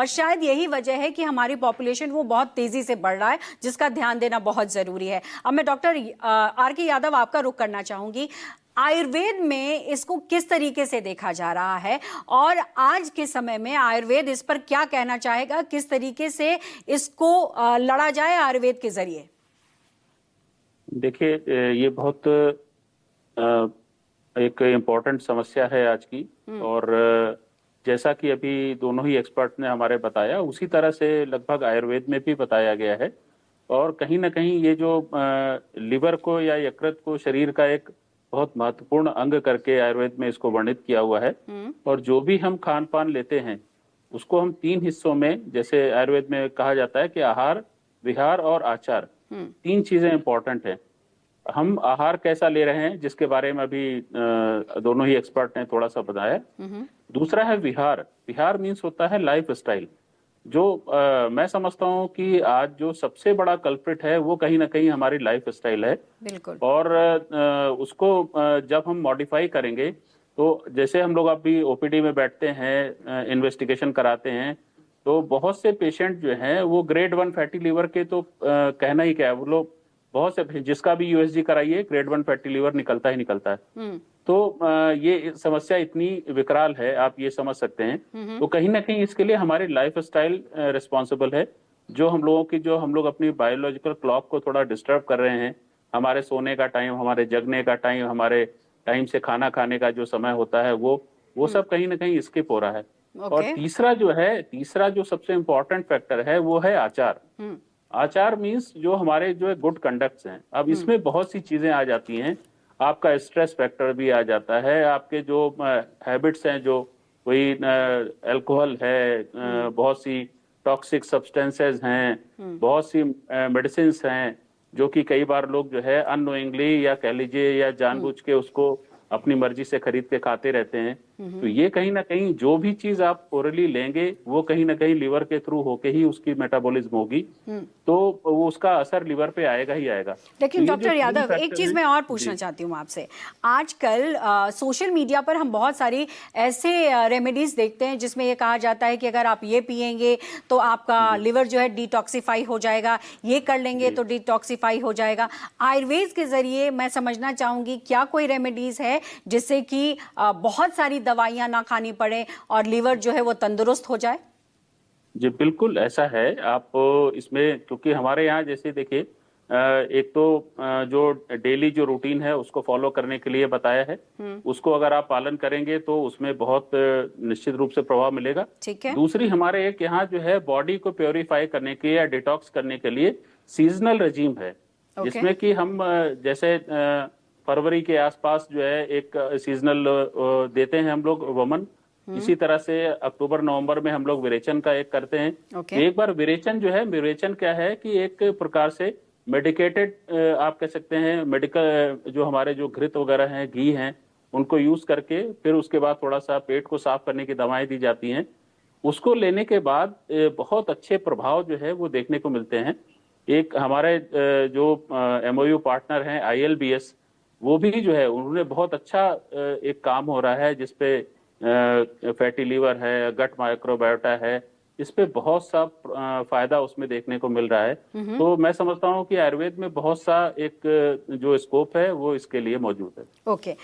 और शायद यही वजह है कि हमारी पॉपुलेशन वो बहुत तेजी से बढ़ रहा है, जिसका ध्यान देना बहुत जरूरी है। अब मैं डॉक्टर आर के यादव आपका रुख करना चाहूंगी। आयुर्वेद में इसको किस तरीके से देखा जा रहा है और आज के समय में आयुर्वेद इस पर क्या कहना चाहेगा, किस तरीके से इसको लड़ा जाए आयुर्वेद के जरिए? देखिए, ये बहुत एक इम्पोर्टेंट समस्या है आज की। और जैसा कि अभी दोनों ही एक्सपर्ट ने हमारे बताया, उसी तरह से लगभग आयुर्वेद में भी बताया गया है। और कहीं ना कहीं ये जो लिवर को या यकृत को शरीर का एक बहुत महत्वपूर्ण अंग करके आयुर्वेद में इसको वर्णित किया हुआ है। और जो भी हम खान पान लेते हैं उसको हम तीन हिस्सों में, जैसे आयुर्वेद में कहा जाता है कि आहार, विहार और आचार, तीन चीजें इंपॉर्टेंट हैं। हम आहार कैसा ले रहे हैं, जिसके बारे में अभी दोनों ही एक्सपर्ट ने थोड़ा सा बताया। दूसरा है विहार। विहार मीन्स होता है लाइफ स्टाइल। जो मैं समझता हूँ कि आज जो सबसे बड़ा कल्प्रिट है वो कहीं ना कहीं हमारी लाइफ स्टाइल है। बिल्कुल। और उसको जब हम मॉडिफाई करेंगे, तो जैसे हम लोग अभी ओपीडी में बैठते हैं, इन्वेस्टिगेशन कराते हैं, तो बहुत से पेशेंट जो हैं वो ग्रेड 1 फैटी लिवर के, तो कहना ही क्या है, वो लोग बहुत से, जिसका भी यूएसजी कराइए ग्रेड 1 फैटी लिवर निकलता ही निकलता है। तो ये समस्या इतनी विकराल है, आप ये समझ सकते हैं। तो कहीं ना कहीं इसके लिए हमारी लाइफ स्टाइल रिस्पॉन्सिबल है। जो हम लोग अपनी बायोलॉजिकल क्लॉक को थोड़ा डिस्टर्ब कर रहे हैं। हमारे सोने का टाइम, हमारे जगने का टाइम, हमारे टाइम से खाना खाने का जो समय होता है, वो सब कहीं ना कहीं स्किप हो रहा है। और ओके। तीसरा जो सबसे इम्पोर्टेंट फैक्टर है वो है आचार। आचार मीन्स जो हमारे जो गुड कंडक्ट्स हैं। अब इसमें बहुत सी चीजें आ जाती हैं। आपका स्ट्रेस फैक्टर भी आ जाता है, आपके जो हैबिट्स हैं, जो कोई अल्कोहल है, बहुत सी टॉक्सिक सब्सटेंसेस हैं, बहुत सी मेडिसिन हैं, जो कि कई बार लोग जो है अननोइंगली या कह लीजिए या जानबूझ के उसको अपनी मर्जी से खरीद के खाते रहते हैं। तो ये कहीं ना कहीं जो भी चीज आप ओरली लेंगे वो कहीं ना कहीं लिवर के थ्रू होके ही उसकी मेटाबॉलिज्म होगी। तो वो उसका असर लिवर पे आएगा ही आएगा। तो लेकिन ये जो डॉक्टर तीन यादव, एक फैक्टर चीज हैं। मैं और जी। पूछना चाहती हूँ आपसे। आजकल सोशल मीडिया पर हम बहुत सारी ऐसे रेमेडीज देखते हैं जिसमें ये कहा जाता है कि अगर आप ये पिएंगे तो आपका लिवर जो है डिटॉक्सिफाई हो जाएगा, ये कर लेंगे जी। तो डिटॉक्सिफाई हो जाएगा। आयुर्वेद के जरिए मैं समझना चाहूंगी, क्या कोई रेमेडीज है जिससे कि बहुत सारी दवाइयां ना खानी पड़े और लिवर जो है वो तंदुरुस्त हो जाए? जी, बिल्कुल ऐसा है। आप इसमें, क्योंकि हमारे यहाँ जैसे देखिए, एक तो जो डेली जो रूटीन है उसको फॉलो करने के लिए बताया है। उसको अगर आप पालन करेंगे तो उसमें बहुत निश्चित रूप से प्रभाव मिलेगा। ठीक है। दूसरी, हमारे एक यहाँ जो है बॉडी को प्योरीफाई करने के या डिटॉक्स करने के लिए सीजनल रजीम है। ओके। जिसमें कि हम जैसे फरवरी के आसपास जो है एक सीजनल देते हैं हम लोग वमन। इसी तरह से अक्टूबर नवंबर में हम लोग विरेचन का एक करते हैं। तो ओके। एक बार विरेचन जो है, विरेचन क्या है कि एक प्रकार से मेडिकेटेड, आप कह सकते हैं मेडिकल, जो हमारे जो घृत वगैरह हैं, घी हैं, उनको यूज करके फिर उसके बाद थोड़ा सा पेट को साफ करने की दवाएं दी जाती हैं। उसको लेने के बाद बहुत अच्छे प्रभाव जो है वो देखने को मिलते हैं। एक हमारे जो एमओयू पार्टनर हैं आईएलबीएस, वो भी जो है उन्होंने बहुत अच्छा एक काम हो रहा है, जिसपे फैटी लीवर है, गट माइक्रोबायोटा है, इस पे बहुत सा फायदा उसमें देखने को मिल रहा है। तो मैं समझता हूँ कि आयुर्वेद में बहुत सा एक जो स्कोप है वो इसके लिए मौजूद है। ओके।